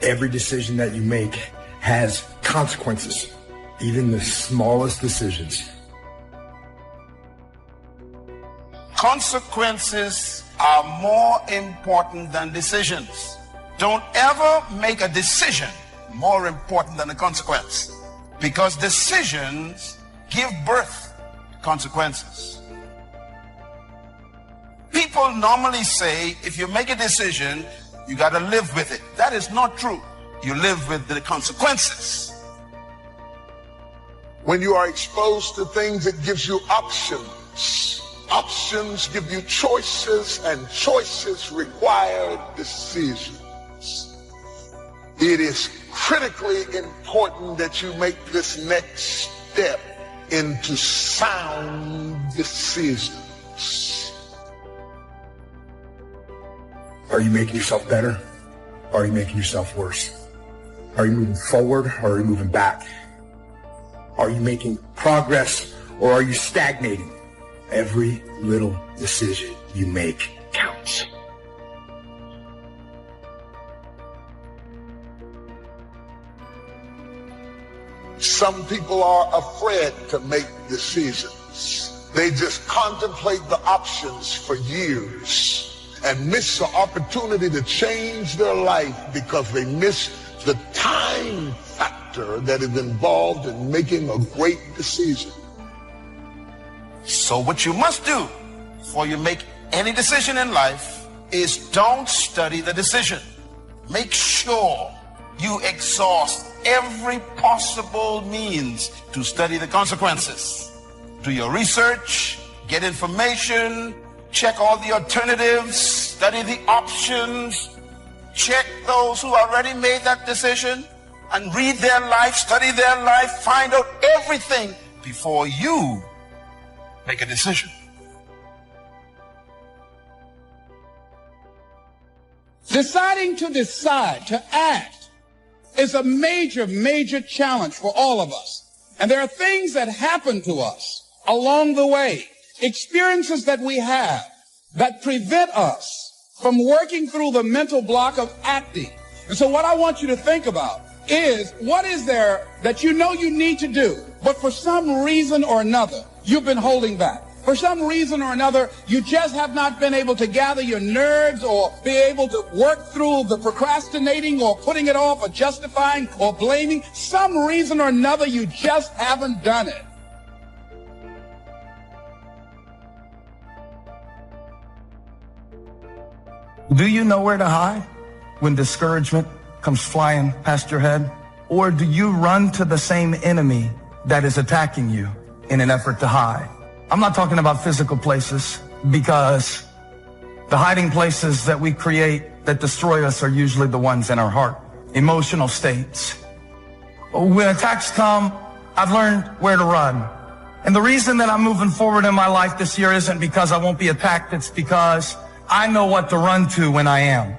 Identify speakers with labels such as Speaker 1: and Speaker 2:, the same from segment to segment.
Speaker 1: Every decision that you make has consequences, even the smallest decisions.
Speaker 2: Consequences are more important than decisions. Don't ever make a decision more important than the consequence, because decisions give birth to consequences. People normally say if you make a decision, you got to live with it. That is not true. You live with the consequences.
Speaker 3: When you are exposed to things, it gives you options. Options give you choices, and choices require decisions. It is critically important that you make this next step into sound decisions.
Speaker 1: Are you making yourself better? Or are you making yourself worse? Are you moving forward or are you moving back? Are you making progress or are you stagnating? Every little decision you make counts.
Speaker 3: Some people are afraid to make decisions. They just contemplate the options for years and miss the opportunity to change their life because they miss the time factor that is involved in making a great decision.
Speaker 2: So what you must do before you make any decision in life is don't study the decision. Make sure you exhaust every possible means to study the consequences. Do your research, get information, check all the alternatives, study the options, check those who already made that decision, and read their life, study their life, find out everything before you make a decision.
Speaker 4: Deciding to decide, to act, is a major, major challenge for all of us. And there are things that happen to us along the way, experiences that we have that prevent us from working through the mental block of acting. And so what I want you to think about is, what is there that you know you need to do, but for some reason or another, you've been holding back? For some reason or another, you just have not been able to gather your nerves or be able to work through the procrastinating or putting it off or justifying or blaming. Some reason or another, you just haven't done it.
Speaker 5: Do you know where to hide when discouragement comes flying past your head? Or do you run to the same enemy that is attacking you in an effort to hide? I'm not talking about physical places, because the hiding places that we create that destroy us are usually the ones in our heart, emotional states. When attacks come, I've learned where to run. And the reason that I'm moving forward in my life this year isn't because I won't be attacked. It's because I know what to run to when I am.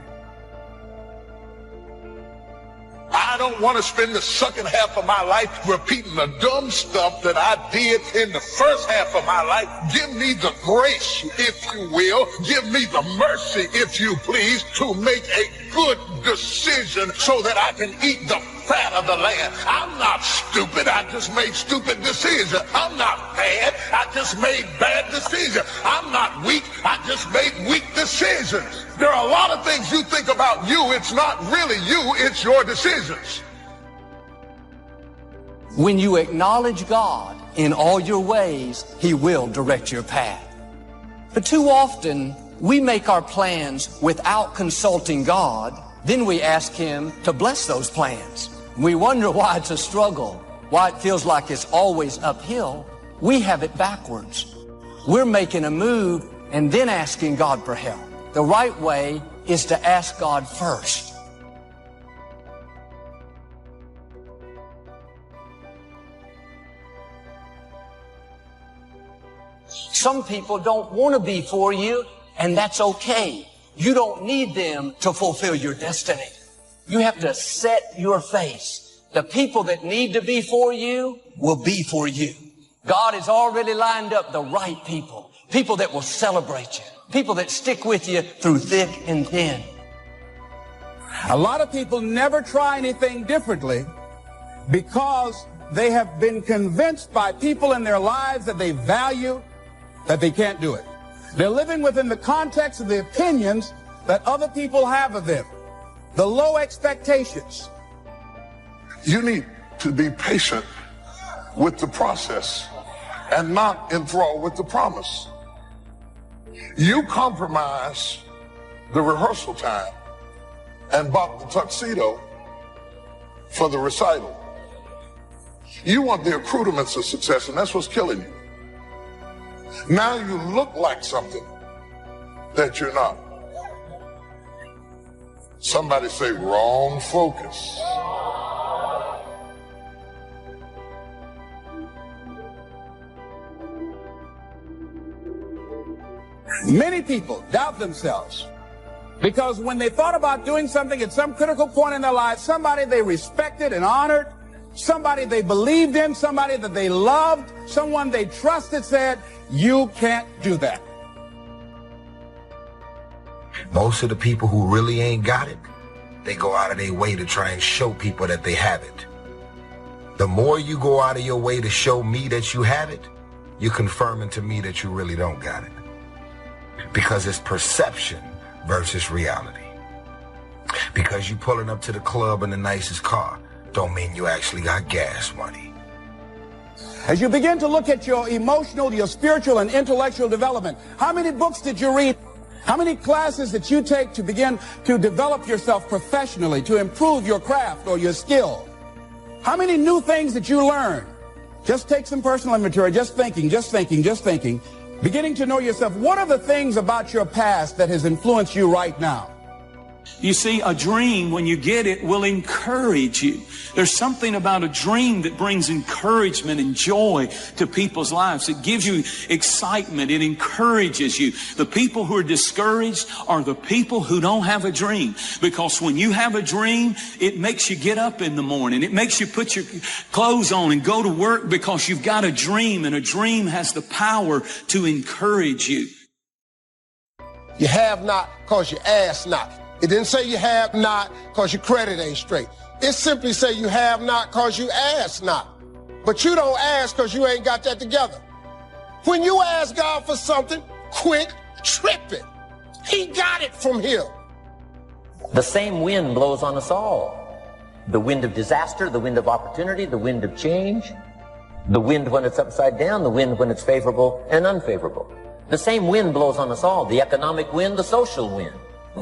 Speaker 3: I don't want to spend the second half of my life repeating the dumb stuff that I did in the first half of my life. Give me the grace, if you will. Give me the mercy, if you please, to make a good decision so that I can eat the fat of the land. I'm not stupid. I just made stupid decisions. I'm not bad. I just made bad decisions. I'm not weak. I just made weak decisions. There are a lot of things you think about you. It's not really you. It's your decisions.
Speaker 6: When you acknowledge God in all your ways, He will direct your path. But too often, we make our plans without consulting God. Then we ask Him to bless those plans. We wonder why it's a struggle, why it feels like it's always uphill. We have it backwards. We're making a move and then asking God for help. The right way is to ask God first. Some people don't want to be for you, and that's okay. You don't need them to fulfill your destiny. You have to set your face. The people that need to be for you will be for you. God has already lined up the right people. People that will celebrate you. People that stick with you through thick and thin.
Speaker 4: A lot of people never try anything differently because they have been convinced by people in their lives that they value that they can't do it. They're living within the context of the opinions that other people have of them, the low expectations.
Speaker 3: You need to be patient with the process and not enthralled with the promise. You compromise the rehearsal time and bought the tuxedo for the recital. You want the accoutrements of success, and that's what's killing you. Now you look like something that you're not. Somebody say wrong focus.
Speaker 4: Many people doubt themselves because when they thought about doing something at some critical point in their lives, somebody they respected and honored, somebody they believed in, somebody that they loved, someone they trusted said, you can't do that.
Speaker 7: Most of the people who really ain't got it, they go out of their way to try and show people that they have it. The more you go out of your way to show me that you have it, you're confirming to me that you really don't got it. Because it's perception versus reality. Because you pulling up to the club in the nicest car don't mean you actually got gas money.
Speaker 4: As you begin to look at your emotional, your spiritual, and intellectual development, how many books did you read? How many classes did you take to begin to develop yourself professionally, to improve your craft or your skill? How many new things did you learn? Just take some personal inventory, just thinking. Beginning to know yourself. What are the things about your past that has influenced you right now?
Speaker 8: You see, a dream, when you get it, will encourage you. There's something about a dream that brings encouragement and joy to people's lives. It gives you excitement. It encourages you. The people who are discouraged are the people who don't have a dream. Because when you have a dream, it makes you get up in the morning. It makes you put your clothes on and go to work because you've got a dream, and a dream has the power to encourage you.
Speaker 9: You have not because you ask not. It didn't say you have not because your credit ain't straight. It simply say you have not because you ask not. But you don't ask because you ain't got that together. When you ask God for something, quit tripping. He got it from here.
Speaker 10: The same wind blows on us all. The wind of disaster, the wind of opportunity, the wind of change, the wind when it's upside down, the wind when it's favorable and unfavorable. The same wind blows on us all. The economic wind, the social wind.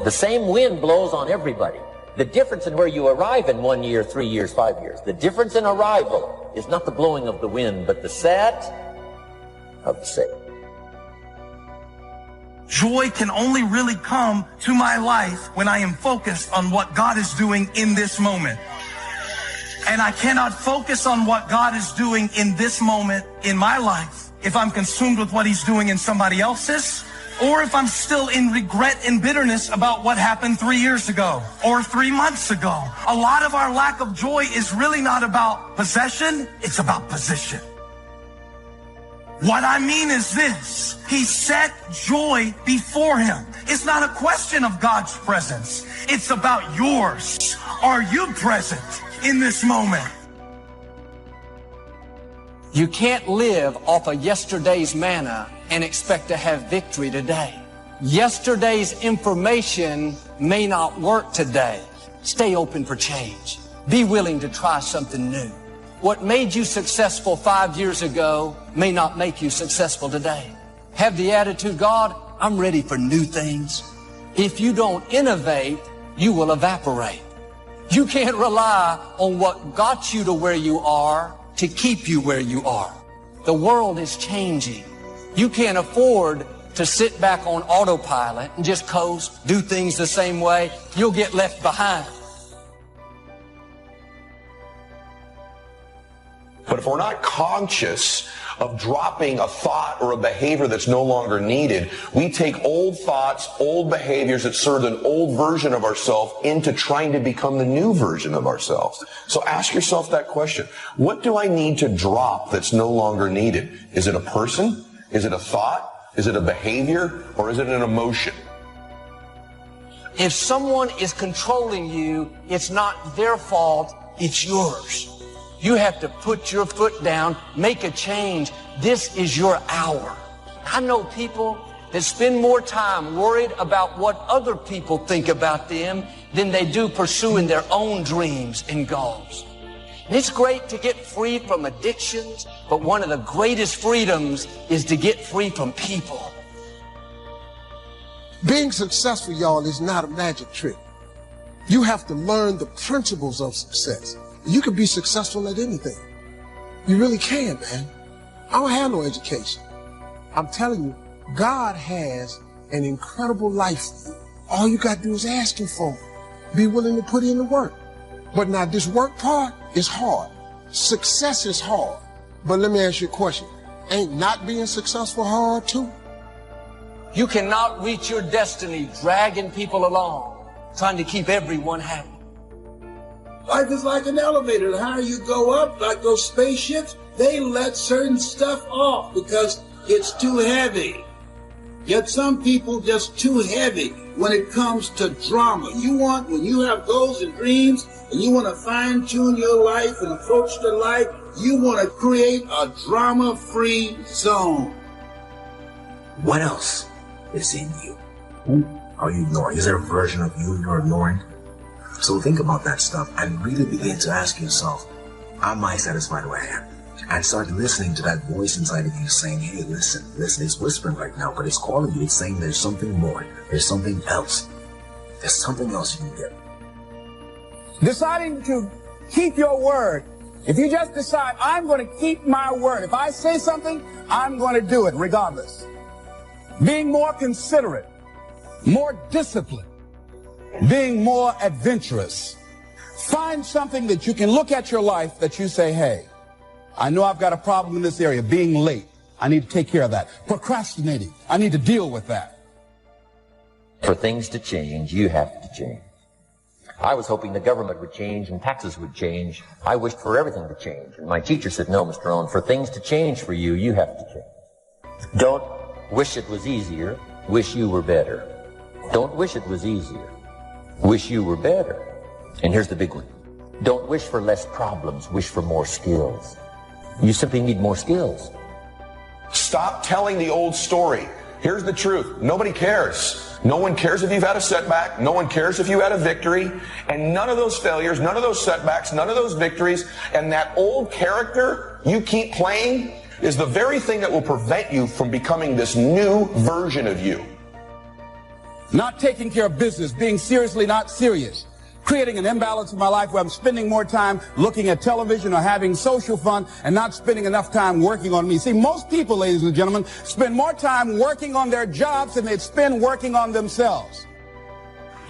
Speaker 10: The same wind blows on everybody. The difference in where you arrive in 1 year, 3 years, 5 years, the difference in arrival is not the blowing of the wind, but the set of the sail.
Speaker 5: Joy can only really come to my life when I am focused on what God is doing in this moment. And I cannot focus on what God is doing in this moment in my life if I'm consumed with what He's doing in somebody else's, or if I'm still in regret and bitterness about what happened 3 years ago or 3 months ago. A lot of our lack of joy is really not about possession, it's about position. What I mean is this: He set joy before Him. It's not a question of God's presence. It's about yours. Are you present in this moment?
Speaker 6: You can't live off of yesterday's manna and expect to have victory today. Yesterday's information may not work today. Stay open for change. Be willing to try something new. What made you successful 5 years ago may not make you successful today. Have the attitude, God, I'm ready for new things. If you don't innovate, you will evaporate. You can't rely on what got you to where you are to keep you where you are. The world is changing. You can't afford to sit back on autopilot and just coast, do things the same way. You'll get left behind.
Speaker 11: But if we're not conscious of dropping a thought or a behavior that's no longer needed, we take old thoughts, old behaviors that served an old version of ourselves into trying to become the new version of ourselves. So ask yourself that question. What do I need to drop that's no longer needed? Is it a person? Is it a thought? Is it a behavior? Or is it an emotion?
Speaker 6: If someone is controlling you, it's not their fault, it's yours. You have to put your foot down, make a change. This is your hour. I know people that spend more time worried about what other people think about them than they do pursuing their own dreams and goals. And it's great to get free from addictions, but one of the greatest freedoms is to get free from people.
Speaker 9: Being successful, y'all, is not a magic trick. You have to learn the principles of success. You can be successful at anything. You really can, man. I don't have no education. I'm telling you, God has an incredible life for you. All you got to do is ask him for it. Be willing to put in the work. But now this work part is hard. Success is hard. But let me ask you a question. Ain't not being successful hard too?
Speaker 6: You cannot reach your destiny dragging people along, trying to keep everyone happy.
Speaker 12: Life is like an elevator. The higher you go up, like those spaceships, they let certain stuff off because it's too heavy. Yet some people just too heavy when it comes to drama. When you have goals and dreams and you want to fine tune your life and approach to life, you want to create a drama-free zone.
Speaker 13: What else is in you? Who are you ignoring? Is there a version of you you're ignoring? So think about that stuff and really begin to ask yourself, am I satisfied where I am? And start listening to that voice inside of you saying, hey, listen, it's whispering right now, but it's calling you. It's saying there's something more. There's something else. There's something else you can get.
Speaker 4: Deciding to keep your word. If you just decide, I'm going to keep my word. If I say something, I'm going to do it regardless. Being more considerate, more disciplined, being more adventurous. Find something that you can look at your life that you say, hey, I know I've got a problem in this area, being late. I need to take care of that. Procrastinating, I need to deal with that.
Speaker 10: For things to change, you have to change. I was hoping the government would change and taxes would change. I wished for everything to change. And my teacher said, no, Mr. Rohn, for things to change for you, you have to change. Don't wish it was easier, wish you were better. Don't wish it was easier, wish you were better. And here's the big one. Don't wish for less problems, wish for more skills. You simply need more skills.
Speaker 11: Stop telling the old story. Here's the truth. Nobody cares. No one cares if you've had a setback. No one cares if you had a victory. And none of those failures, none of those setbacks, none of those victories, and that old character you keep playing is the very thing that will prevent you from becoming this new version of you.
Speaker 4: Not taking care of business, being seriously not serious. Creating an imbalance in my life where I'm spending more time looking at television or having social fun and not spending enough time working on me. See, most people, ladies and gentlemen, spend more time working on their jobs than they spend working on themselves.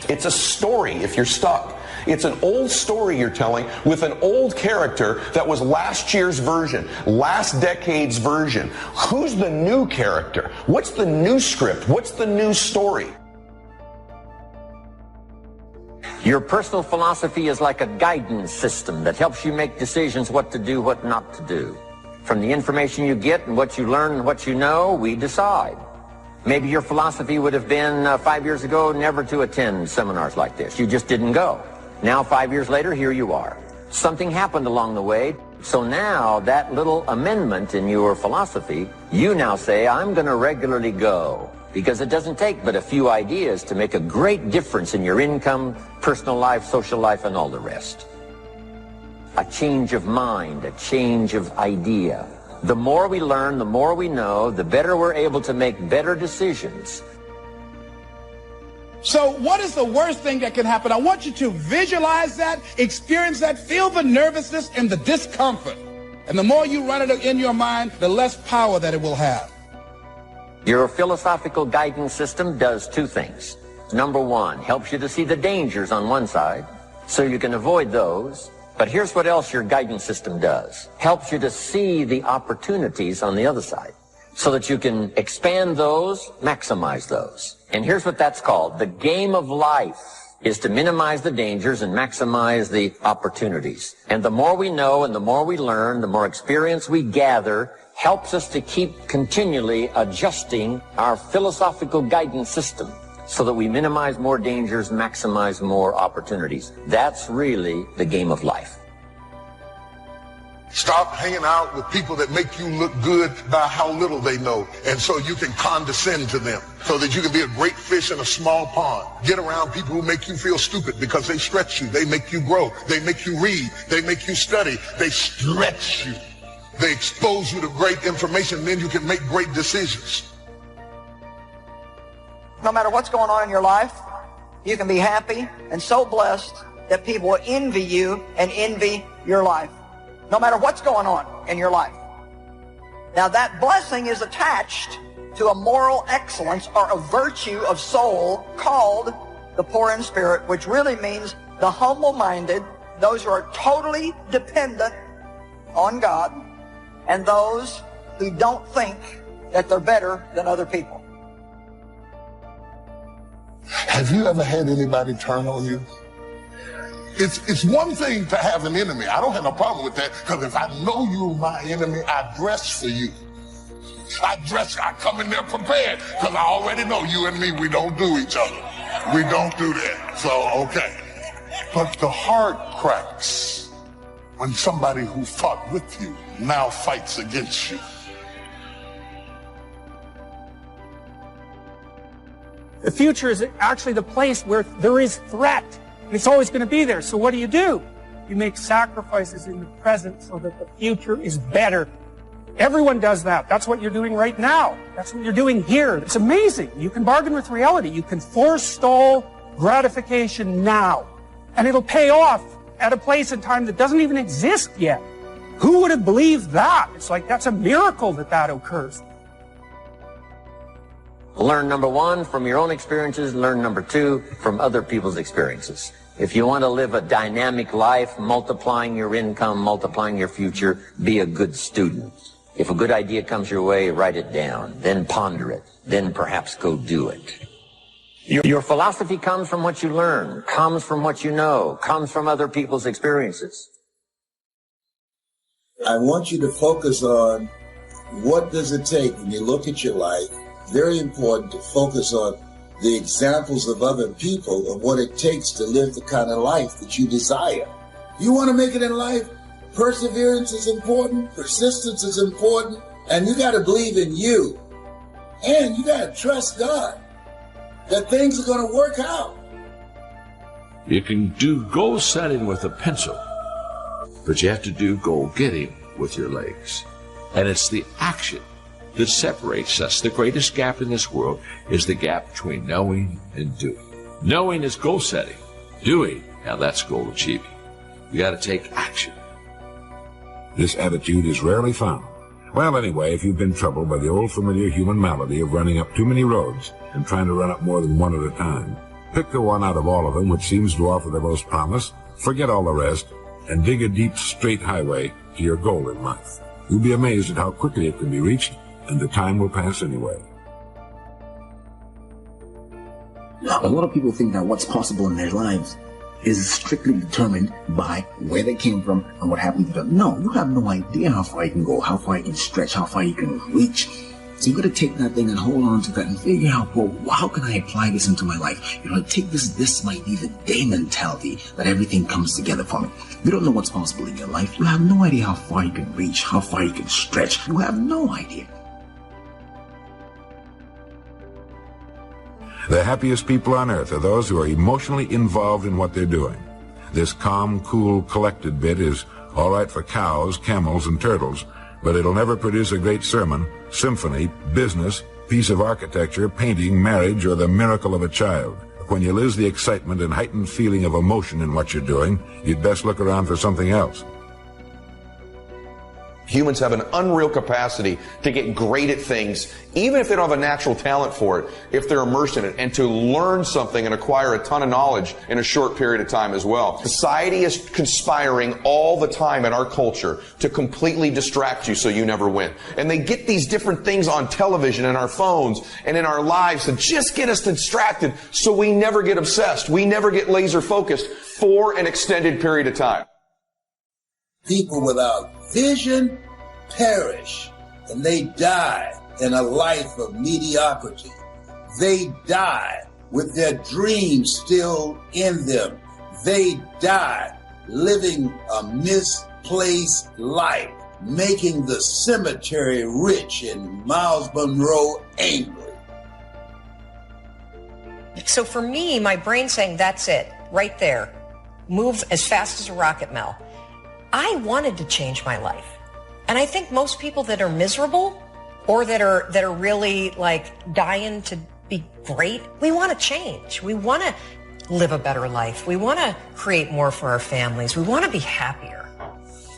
Speaker 11: It's a story if you're stuck. It's an old story you're telling with an old character that was last year's version, last decade's version. Who's the new character? What's the new script? What's the new story?
Speaker 10: Your personal philosophy is like a guidance system that helps you make decisions what to do, what not to do. From the information you get and what you learn and what you know, we decide. Maybe your philosophy would have been 5 years ago never to attend seminars like this. You just didn't go. Now 5 years later, here you are. Something happened along the way. So now that little amendment in your philosophy, you now say, I'm going to regularly go. Because it doesn't take but a few ideas to make a great difference in your income, personal life, social life, and all the rest. A change of mind, a change of idea. The more we learn, the more we know, the better we're able to make better decisions.
Speaker 4: So what is the worst thing that can happen? I want you to visualize that, experience that, feel the nervousness and the discomfort. And the more you run it in your mind, the less power that it will have.
Speaker 10: Your philosophical guidance system does two things. Number one, helps you to see the dangers on one side, so you can avoid those. But here's what else your guidance system does. Helps you to see the opportunities on the other side, so that you can expand those, maximize those. And here's what that's called. The game of life is to minimize the dangers and maximize the opportunities. And the more we know and the more we learn, the more experience we gather, helps us to keep continually adjusting our philosophical guidance system so that we minimize more dangers, maximize more opportunities. That's really the game of life.
Speaker 3: Stop hanging out with people that make you look good by how little they know, and so you can condescend to them, so that you can be a great fish in a small pond. Get around people who make you feel stupid because they stretch you, they make you grow, they make you read, they make you study, they stretch you. They expose you to great information, and then you can make great decisions.
Speaker 14: No matter what's going on in your life, you can be happy and so blessed that people will envy you and envy your life. No matter what's going on in your life. Now that blessing is attached to a moral excellence or a virtue of soul called the poor in spirit, which really means the humble-minded, those who are totally dependent on God, and those who don't think that they're better than other people.
Speaker 3: Have you ever had anybody turn on you? It's one thing to have an enemy. I don't have no problem with that, because if I know you're my enemy, I dress for you. I come in there prepared, because I already know you and me, we don't do each other. We don't do that. So, okay. But the heart cracks when somebody who fought with you now fights against you.
Speaker 15: The future is actually the place where there is threat. And it's always going to be there. So what do? You make sacrifices in the present so that the future is better. Everyone does that. That's what you're doing right now. That's what you're doing here. It's amazing. You can bargain with reality. You can forestall gratification now. And it'll pay off at a place and time that doesn't even exist yet. Who would have believed that? It's like that's a miracle that occurs.
Speaker 10: Learn number one from your own experiences. Learn number two from other people's experiences. If you want to live a dynamic life, multiplying your income, multiplying your future, be a good student. If a good idea comes your way, write it down, then ponder it, then perhaps go do it. Your philosophy comes from what you learn, comes from what you know, comes from other people's experiences.
Speaker 12: I want you to focus on what does it take when you look at your life. Very important to focus on the examples of other people of what it takes to live the kind of life that you desire. You want to make it in life? Perseverance is important, persistence is important, and you got to believe in you. And you got to trust God that things are going to work out.
Speaker 16: You can do goal setting with a pencil, but you have to do goal getting with your legs. And it's the action that separates us. The greatest gap in this world is the gap between knowing and doing. Knowing is goal setting. Doing, now that's goal achieving. You got to take action.
Speaker 17: This attitude is rarely found. Well, anyway, if you've been troubled by the old familiar human malady of running up too many roads and trying to run up more than one at a time, pick the one out of all of them which seems to offer the most promise, forget all the rest, and dig a deep, straight highway to your goal in life. You'll be amazed at how quickly it can be reached, and the time will pass anyway.
Speaker 13: A lot of people think that what's possible in their lives is strictly determined by where they came from and what happened to them. No, you have no idea how far you can go, how far you can stretch, how far you can reach. So you got to take that thing and hold on to that and figure out, well, how can I apply this into my life? You know, take this might be the day mentality that everything comes together for me. You don't know what's possible in your life. You have no idea how far you can reach, how far you can stretch. You have no idea.
Speaker 17: The happiest people on earth are those who are emotionally involved in what they're doing. This calm, cool, collected bit is all right for cows, camels, and turtles, but it'll never produce a great sermon, symphony, business, piece of architecture, painting, marriage, or the miracle of a child. When you lose the excitement and heightened feeling of emotion in what you're doing, you'd best look around for something else.
Speaker 11: Humans have an unreal capacity to get great at things, even if they don't have a natural talent for it, if they're immersed in it, and to learn something and acquire a ton of knowledge in a short period of time as well. Society is conspiring all the time in our culture to completely distract you so you never win. And they get these different things on television and our phones and in our lives to just get us distracted so we never get obsessed. We never get laser focused for an extended period of time.
Speaker 12: People without vision perish, and they die in a life of mediocrity. They die with their dreams still in them. They died living a misplaced life, making the cemetery rich and Miles Monroe angry.
Speaker 18: So for me, my brain's saying, that's it, right there. Move as fast as a rocket, Mel. I wanted to change my life. And I think most people that are miserable or that are really like dying to be great, we want to change. We want to live a better life. We want to create more for our families. We want to be happier.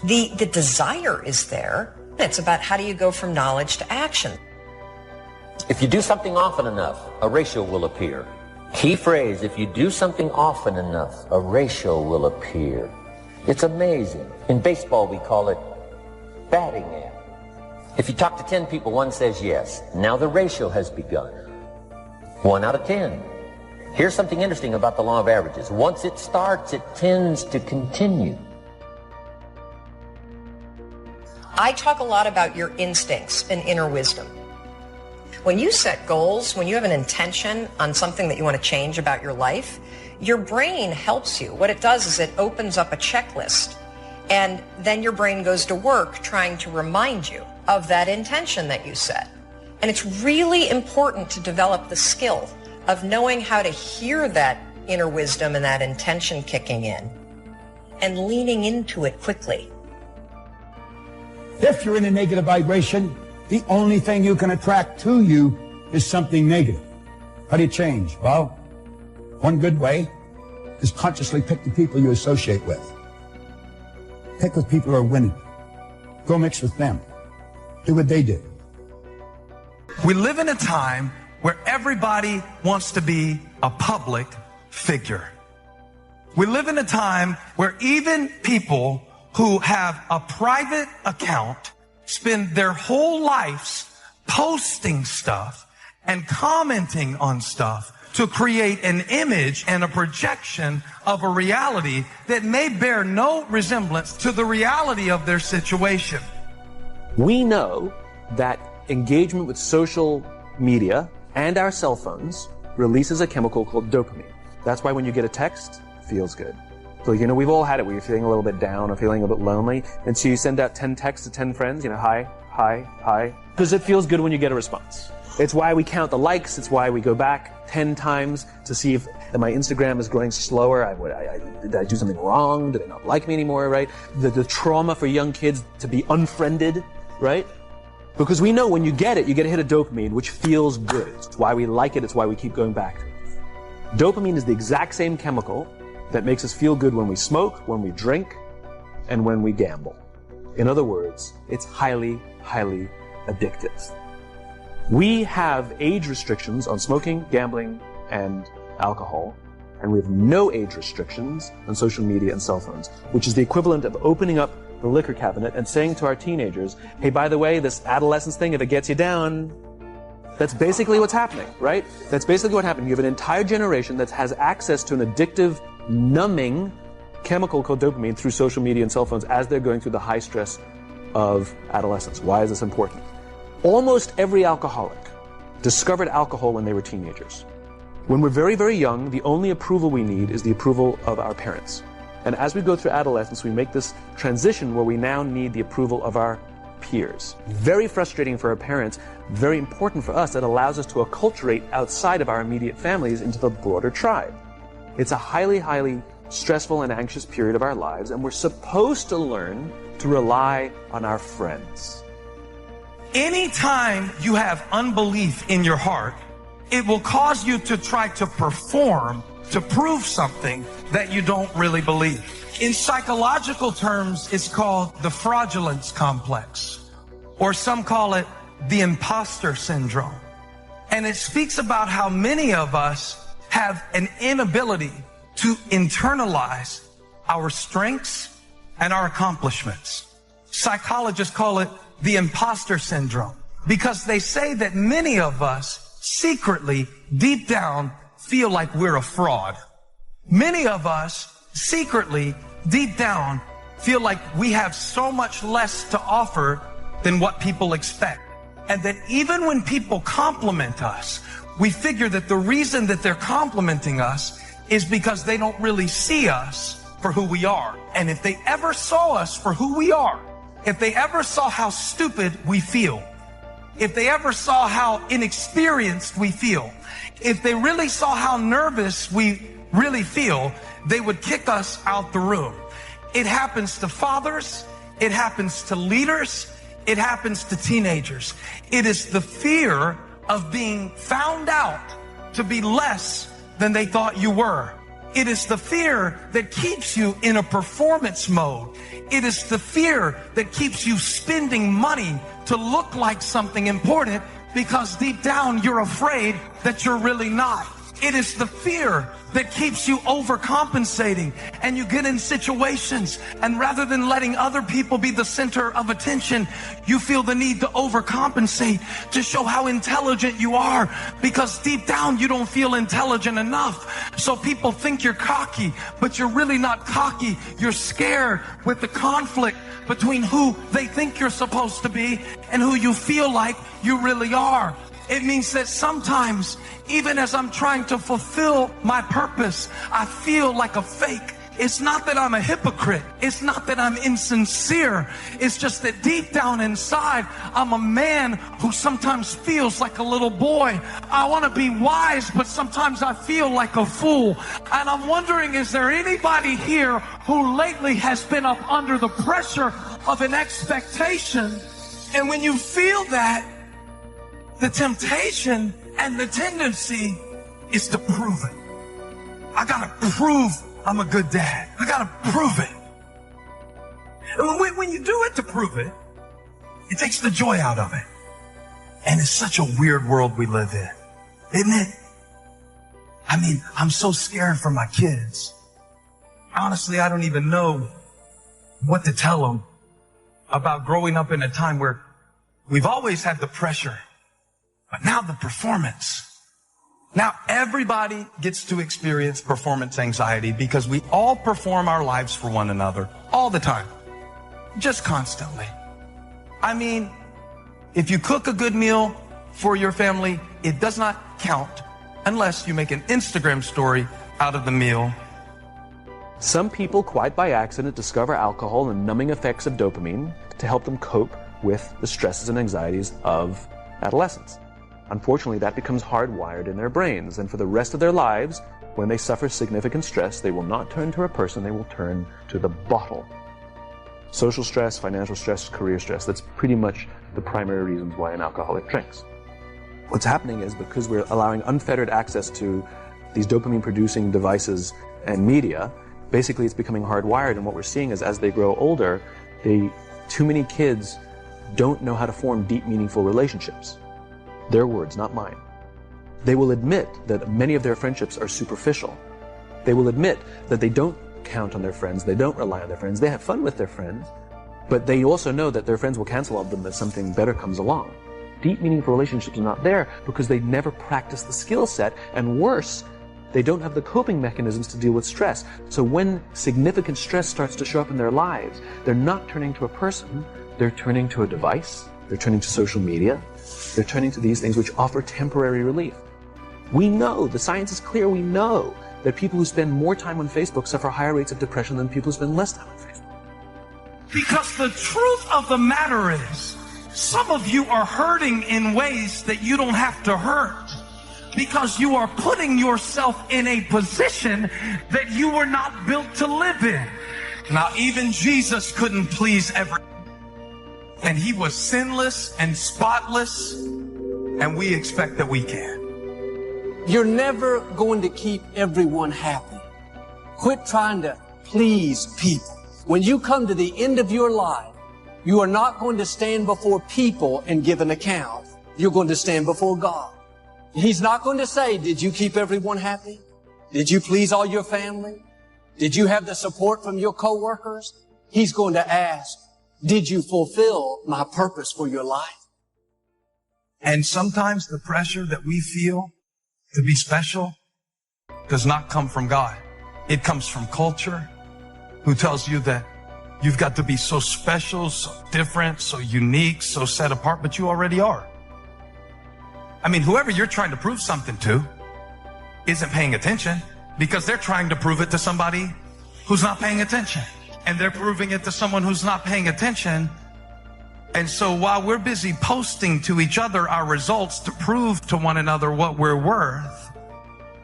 Speaker 18: The desire is there. It's about how do you go from knowledge to action.
Speaker 10: If you do something often enough, a ratio will appear. Key phrase, if you do something often enough, a ratio will appear. It's amazing. In baseball, we call it batting average. If you talk to 10 people, one says yes. Now the ratio has begun. 1 out of 10. Here's something interesting about the law of averages. Once it starts, it tends to continue.
Speaker 18: I talk a lot about your instincts and inner wisdom. When you set goals, when you have an intention on something that you want to change about your life, your brain helps you. What it does is it opens up a checklist, and then your brain goes to work trying to remind you of that intention that you set. And it's really important to develop the skill of knowing how to hear that inner wisdom and that intention kicking in and leaning into it quickly.
Speaker 19: If you're in a negative vibration, the only thing you can attract to you is something negative. How do you change? Well, one good way is consciously pick the people you associate with. Pick with people who are winning. Go mix with them. Do what they did.
Speaker 5: We live in a time where everybody wants to be a public figure. We live in a time where even people who have a private account spend their whole lives posting stuff and commenting on stuff to create an image and a projection of a reality that may bear no resemblance to the reality of their situation.
Speaker 20: We know that engagement with social media and our cell phones releases a chemical called dopamine. That's why when you get a text, it feels good. So, we've all had it where you're feeling a little bit down or feeling a bit lonely. And so you send out 10 texts to 10 friends, hi, hi, hi. Because it feels good when you get a response. It's why we count the likes. It's why we go back 10 times to see if my Instagram is growing slower. Did I do something wrong? Do they not like me anymore, right? The trauma for young kids to be unfriended, right? Because we know when you get it, you get a hit of dopamine, which feels good. It's why we like it. It's why we keep going back to it. Dopamine is the exact same chemical that makes us feel good when we smoke, when we drink, and when we gamble. In other words, it's highly, highly addictive. We have age restrictions on smoking, gambling, and alcohol, and we have no age restrictions on social media and cell phones, which is the equivalent of opening up the liquor cabinet and saying to our teenagers, hey, by the way, this adolescence thing, if it gets you down, that's basically what's happening, right? That's basically what happened. You have an entire generation that has access to an addictive, numbing chemical called dopamine through social media and cell phones as they're going through the high stress of adolescence. Why is this important? Almost every alcoholic discovered alcohol when they were teenagers. When we're very, very young, the only approval we need is the approval of our parents. And as we go through adolescence, we make this transition where we now need the approval of our peers. Very frustrating for our parents, very important for us. That allows us to acculturate outside of our immediate families into the broader tribe. It's a highly, highly stressful and anxious period of our lives, and we're supposed to learn to rely on our friends.
Speaker 5: Anytime you have unbelief in your heart, it will cause you to try to perform to prove something that you don't really believe. In psychological terms, it's called the fraudulence complex, or some call it the imposter syndrome. And it speaks about how many of us have an inability to internalize our strengths and our accomplishments. Psychologists call it the imposter syndrome because they say that many of us secretly, deep down, feel like we're a fraud. Many of us secretly, deep down, feel like we have so much less to offer than what people expect. And that even when people compliment us, we figure that the reason that they're complimenting us is because they don't really see us for who we are. And if they ever saw us for who we are, if they ever saw how stupid we feel, if they ever saw how inexperienced we feel, if they really saw how nervous we really feel, they would kick us out the room. It happens to fathers, it happens to leaders, it happens to teenagers. It is the fear of being found out to be less than they thought you were. It is the fear that keeps you in a performance mode. It is the fear that keeps you spending money to look like something important because deep down you're afraid that you're really not. It is the fear that keeps you overcompensating, and you get in situations, and rather than letting other people be the center of attention, you feel the need to overcompensate to show how intelligent you are, because deep down you don't feel intelligent enough. So people think you're cocky, but you're really not cocky. You're scared with the conflict between who they think you're supposed to be and who you feel like you really are. It means that sometimes, even as I'm trying to fulfill my purpose, I feel like a fake. It's not that I'm a hypocrite. It's not that I'm insincere. It's just that deep down inside, I'm a man who sometimes feels like a little boy. I want to be wise, but sometimes I feel like a fool. And I'm wondering, is there anybody here who lately has been up under the pressure of an expectation? And when you feel that, the temptation and the tendency is to prove it. I gotta prove I'm a good dad. I gotta prove it. And when you do it to prove it, it takes the joy out of it. And it's such a weird world we live in, isn't it? I mean, I'm so scared for my kids. Honestly, I don't even know what to tell them about growing up in a time where we've always had the pressure, but now the performance. Now everybody gets to experience performance anxiety because we all perform our lives for one another all the time, just constantly. I mean, if you cook a good meal for your family, it does not count unless you make an Instagram story out of the meal.
Speaker 20: Some people, quite by accident, discover alcohol and numbing effects of dopamine to help them cope with the stresses and anxieties of adolescence. Unfortunately, that becomes hardwired in their brains, and for the rest of their lives, when they suffer significant stress, they will not turn to a person, they will turn to the bottle. Social stress, financial stress, career stress, that's pretty much the primary reasons why an alcoholic drinks. What's happening is, because we're allowing unfettered access to these dopamine-producing devices and media, basically it's becoming hardwired, and what we're seeing is as they grow older, too many kids don't know how to form deep, meaningful relationships. Their words, not mine. They will admit that many of their friendships are superficial. They will admit that they don't count on their friends, they don't rely on their friends, they have fun with their friends, but they also know that their friends will cancel on them if something better comes along. Deep, meaningful relationships are not there because they never practice the skill set, and worse, they don't have the coping mechanisms to deal with stress. So when significant stress starts to show up in their lives, they're not turning to a person, they're turning to a device, they're turning to social media, they're turning to these things which offer temporary relief. We know, the science is clear, we know that people who spend more time on Facebook suffer higher rates of depression than people who spend less time on Facebook.
Speaker 5: Because the truth of the matter is, some of you are hurting in ways that you don't have to hurt, because you are putting yourself in a position that you were not built to live in. Now, even Jesus couldn't please everyone. And he was sinless and spotless, and we expect that we can.
Speaker 6: You're never going to keep everyone happy. Quit trying to please people. When you come to the end of your life, you are not going to stand before people and give an account. You're going to stand before God. He's not going to say, did you keep everyone happy? Did you please all your family? Did you have the support from your coworkers? He's going to ask, did you fulfill my purpose for your life?
Speaker 5: And sometimes the pressure that we feel to be special does not come from God. It comes from culture, who tells you that you've got to be so special, so different, so unique, so set apart, but you already are. I mean, whoever you're trying to prove something to isn't paying attention, because they're trying to prove it to somebody who's not paying attention. And they're proving it to someone who's not paying attention. And so while we're busy posting to each other our results to prove to one another what we're worth,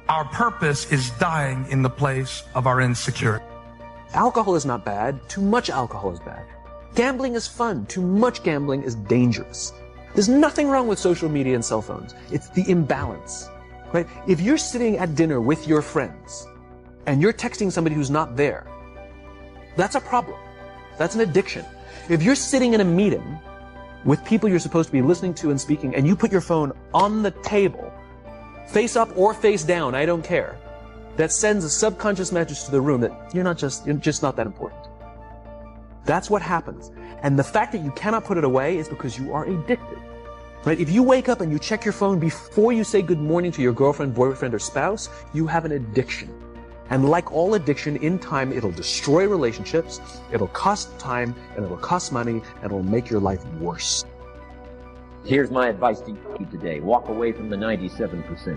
Speaker 5: our purpose is dying in the place of our insecurity.
Speaker 20: Alcohol is not bad. Too much alcohol is bad. Gambling is fun. Too much gambling is dangerous. There's nothing wrong with social media and cell phones. It's the imbalance, right? If you're sitting at dinner with your friends and you're texting somebody who's not there, that's a problem. That's an addiction. If you're sitting in a meeting with people you're supposed to be listening to and speaking, and you put your phone on the table, face up or face down, I don't care, that sends a subconscious message to the room that you're just not that important. That's what happens. And the fact that you cannot put it away is because you are addicted. Right? If you wake up and you check your phone before you say good morning to your girlfriend, boyfriend, or spouse, you have an addiction. And like all addiction, in time, it'll destroy relationships, it'll cost time, and it'll cost money, and it'll make your life worse.
Speaker 10: Here's my advice to you today. Walk away from the 97%.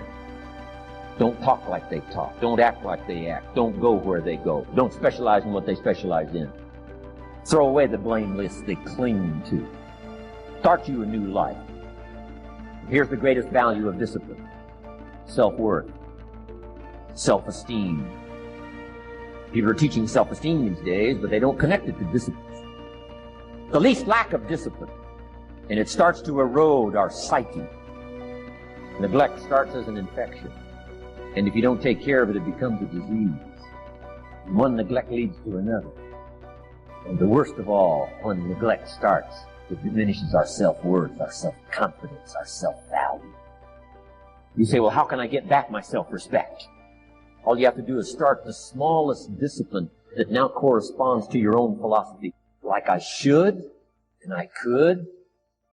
Speaker 10: Don't talk like they talk. Don't act like they act. Don't go where they go. Don't specialize in what they specialize in. Throw away the blame lists they cling to. Start you a new life. Here's the greatest value of discipline. Self-worth. Self-esteem. People are teaching self-esteem these days, but they don't connect it to discipline. The least lack of discipline, and it starts to erode our psyche. Neglect starts as an infection, and if you don't take care of it, it becomes a disease. One neglect leads to another. And the worst of all, when neglect starts, it diminishes our self-worth, our self-confidence, our self-value. You say, well, how can I get back my self-respect? All you have to do is start the smallest discipline that now corresponds to your own philosophy. Like I should, and I could,